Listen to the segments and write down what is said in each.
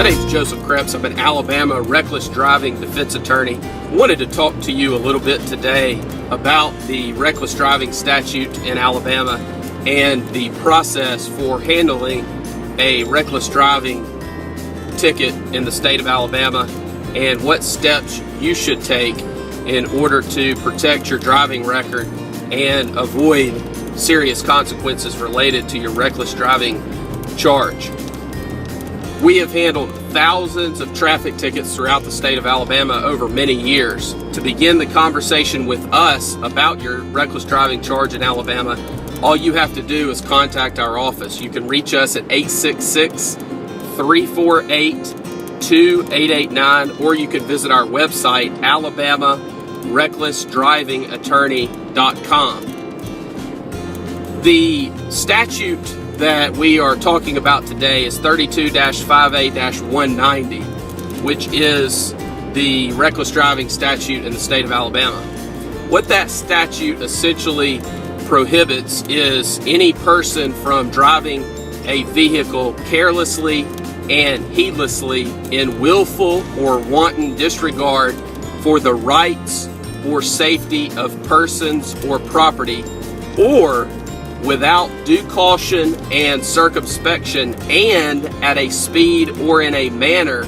My name is Joseph Kreps. I'm an Alabama reckless driving defense attorney. I wanted to talk to you a little bit today about the reckless driving statute in Alabama and the process for handling a reckless driving ticket in the state of Alabama and what steps you should take in order to protect your driving record and avoid serious consequences related to your reckless driving charge. We have handled thousands of traffic tickets throughout the state of Alabama over many years. To begin the conversation with us about your reckless driving charge in Alabama, all you have to do is contact our office. You can reach us at 866-348-2889, or you can visit our website, alabamarecklessdrivingattorney.com. The statute that we are talking about today is 32-5A-190, which is the reckless driving statute in the state of Alabama. What that statute essentially prohibits is any person from driving a vehicle carelessly and heedlessly in willful or wanton disregard for the rights or safety of persons or property, or without due caution and circumspection, and at a speed or in a manner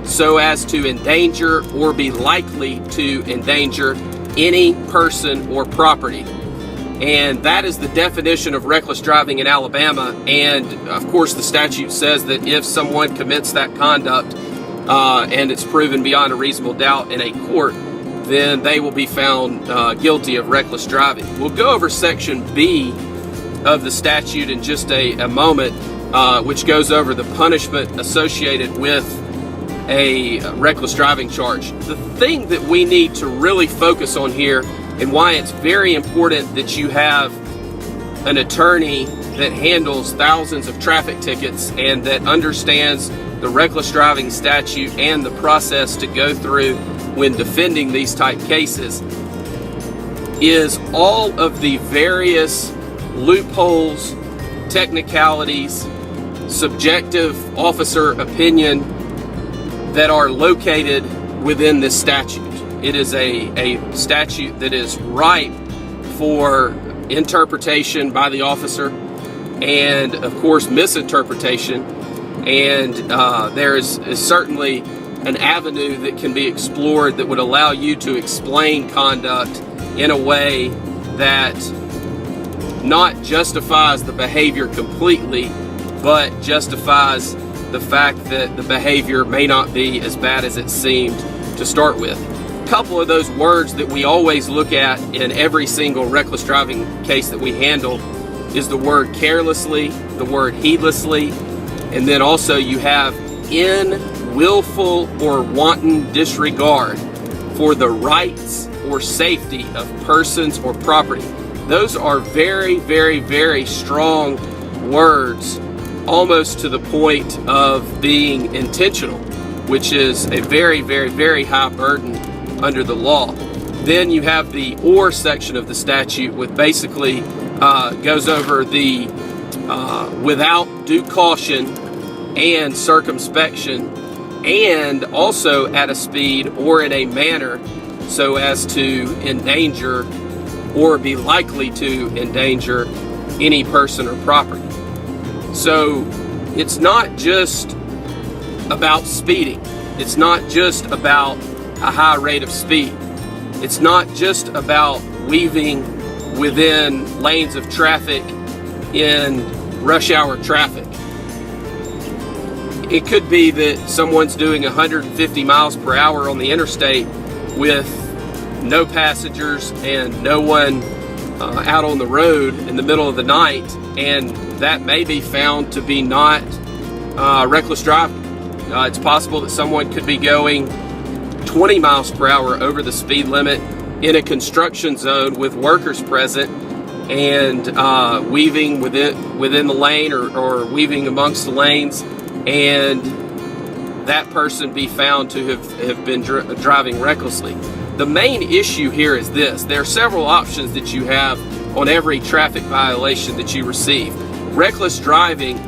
so as to endanger or be likely to endanger any person or property. And that is the definition of reckless driving in Alabama. And of course the statute says that if someone commits that conduct and it's proven beyond a reasonable doubt in a court, then they will be found guilty of reckless driving. We'll go over section B of the statute in just a moment, which goes over the punishment associated with a reckless driving charge. The thing that we need to really focus on here, and why it's very important that you have an attorney that handles thousands of traffic tickets and that understands the reckless driving statute and the process to go through when defending these type cases, is all of the various loopholes, technicalities, subjective officer opinion that are located within this statute. It is a statute that is ripe for interpretation by the officer and, of course, misinterpretation. And there is certainly an avenue that can be explored that would allow you to explain conduct in a way that not justifies the behavior completely, but justifies the fact that the behavior may not be as bad as it seemed to start with. A couple of those words that we always look at in every single reckless driving case that we handle is the word carelessly, the word heedlessly, and then also you have in willful or wanton disregard for the rights or safety of persons or property. Those are very, very, very strong words, almost to the point of being intentional, which is a very, very, very high burden under the law. Then you have the or section of the statute, which basically goes over the without due caution and circumspection, and also at a speed or in a manner so as to endanger or be likely to endanger any person or property. So it's not just about speeding. It's not just about a high rate of speed. It's not just about weaving within lanes of traffic in rush hour traffic. It could be that someone's doing 150 miles per hour on the interstate with no passengers and no one out on the road in the middle of the night, and that may be found to be not reckless driving. It's possible that someone could be going 20 miles per hour over the speed limit in a construction zone with workers present and weaving within the lane or weaving amongst the lanes, and that person be found to have been driving recklessly. The main issue here is this: there are several options that you have on every traffic violation that you receive. Reckless driving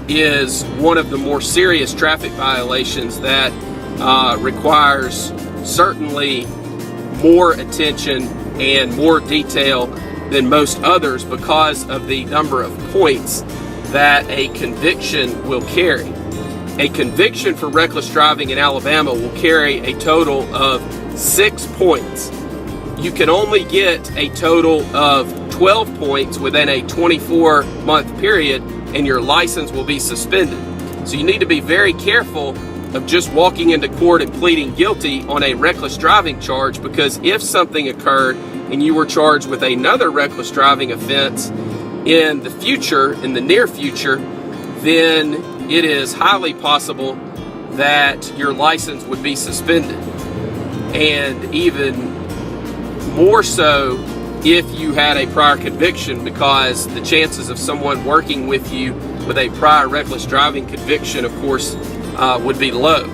is one of the more serious traffic violations that requires certainly more attention and more detail than most others because of the number of points that a conviction will carry. A conviction for reckless driving in Alabama will carry a total of 6 points. You can only get a total of 12 points within a 24-month period, and your license will be suspended. So you need to be very careful of just walking into court and pleading guilty on a reckless driving charge, because if something occurred and you were charged with another reckless driving offense in the future, in the near future, then it is highly possible that your license would be suspended. And even more so if you had a prior conviction, because the chances of someone working with you with a prior reckless driving conviction, of course, would be low.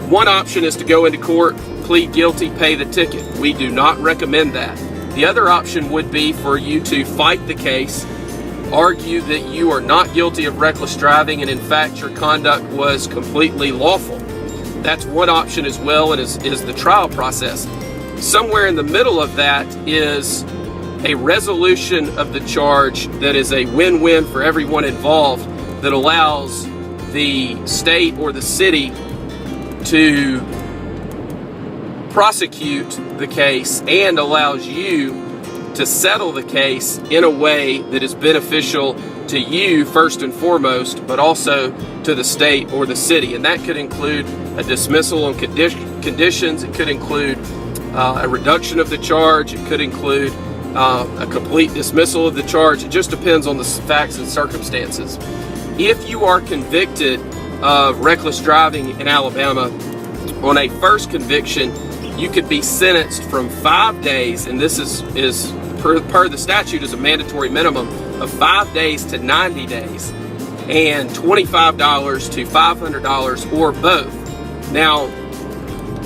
One option is to go into court, plead guilty, pay the ticket. We do not recommend that. The other option would be for you to fight the case, argue that you are not guilty of reckless driving and in fact your conduct was completely lawful. That's one option as well, and is the trial process. Somewhere in the middle of that is a resolution of the charge that is a win-win for everyone involved, that allows the state or the city to prosecute the case and allows you to settle the case in a way that is beneficial to you first and foremost, but also to the state or the city. And that could include a dismissal on conditions. It could include a reduction of the charge. It could include a complete dismissal of the charge. It just depends on the facts and circumstances. If you are convicted of reckless driving in Alabama on a first conviction, you could be sentenced from 5 days, and this is per the statute is a mandatory minimum of 5 days to 90 days, and $25 to $500 or both. Now,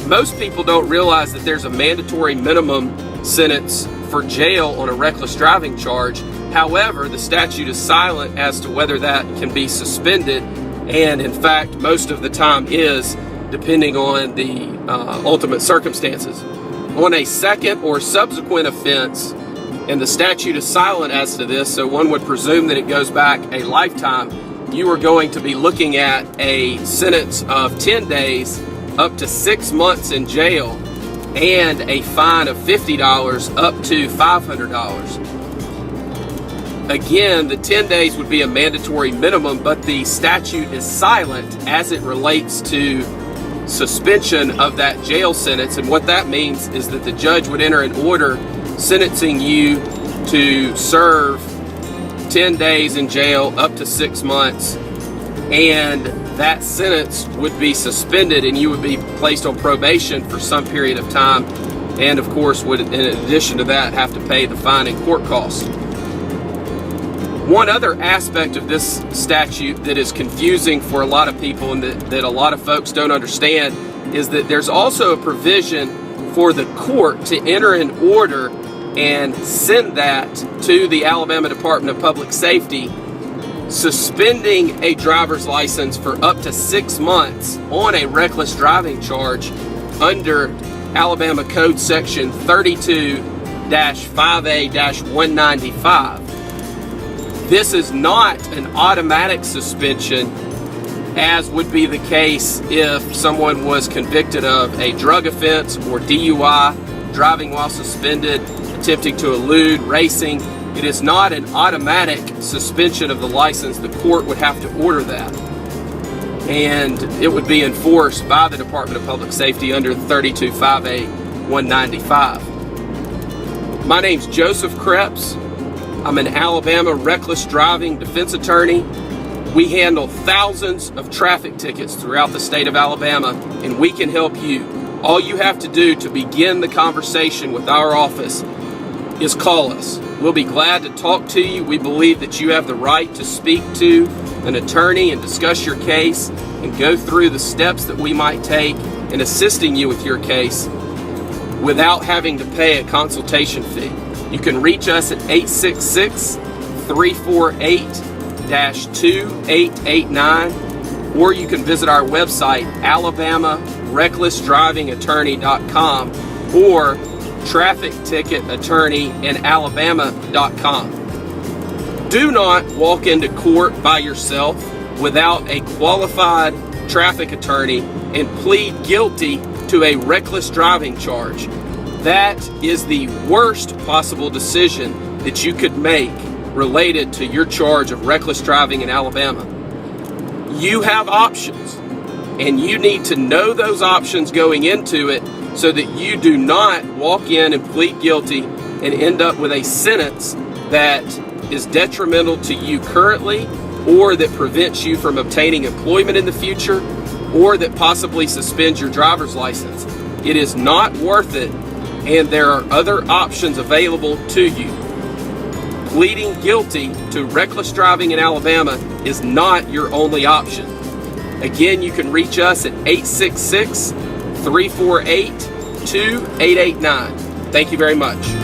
most people don't realize that there's a mandatory minimum sentence for jail on a reckless driving charge. However, the statute is silent as to whether that can be suspended, and in fact, most of the time is, depending on the ultimate circumstances. On a second or subsequent offense, and the statute is silent as to this, so one would presume that it goes back a lifetime, you are going to be looking at a sentence of 10 days up to 6 months in jail and a fine of $50 up to $500. Again, the 10 days would be a mandatory minimum, but the statute is silent as it relates to suspension of that jail sentence. And what that means is that the judge would enter an order sentencing you to serve 10 days in jail up to 6 months, and that sentence would be suspended and you would be placed on probation for some period of time, and of course would, in addition to that, have to pay the fine and court costs. One other aspect of this statute that is confusing for a lot of people and that a lot of folks don't understand is that there's also a provision for the court to enter an order and send that to the Alabama Department of Public Safety, suspending a driver's license for up to 6 months on a reckless driving charge under Alabama Code Section 32-5A-195. This is not an automatic suspension, as would be the case if someone was convicted of a drug offense or DUI, driving while suspended, attempting to elude, racing. It is not an automatic suspension of the license. The court would have to order that, and it would be enforced by the Department of Public Safety under 32-5A-195. My name's Joseph Kreps. I'm an Alabama reckless driving defense attorney. We handle thousands of traffic tickets throughout the state of Alabama, and we can help you. All you have to do to begin the conversation with our office is call us. We'll be glad to talk to you. We believe that you have the right to speak to an attorney and discuss your case and go through the steps that we might take in assisting you with your case without having to pay a consultation fee. You can reach us at 866-348-8255. 2889, or you can visit our website, alabamarecklessdrivingattorney.com or trafficticketattorneyinalabama.com. Do not walk into court by yourself without a qualified traffic attorney and plead guilty to a reckless driving charge. That is the worst possible decision that you could make related to your charge of reckless driving in Alabama. You have options, and you need to know those options going into it so that you do not walk in and plead guilty and end up with a sentence that is detrimental to you currently, or that prevents you from obtaining employment in the future, or that possibly suspends your driver's license. It is not worth it, and there are other options available to you. Pleading guilty to reckless driving in Alabama is not your only option. Again, you can reach us at 866-348-2889. Thank you very much.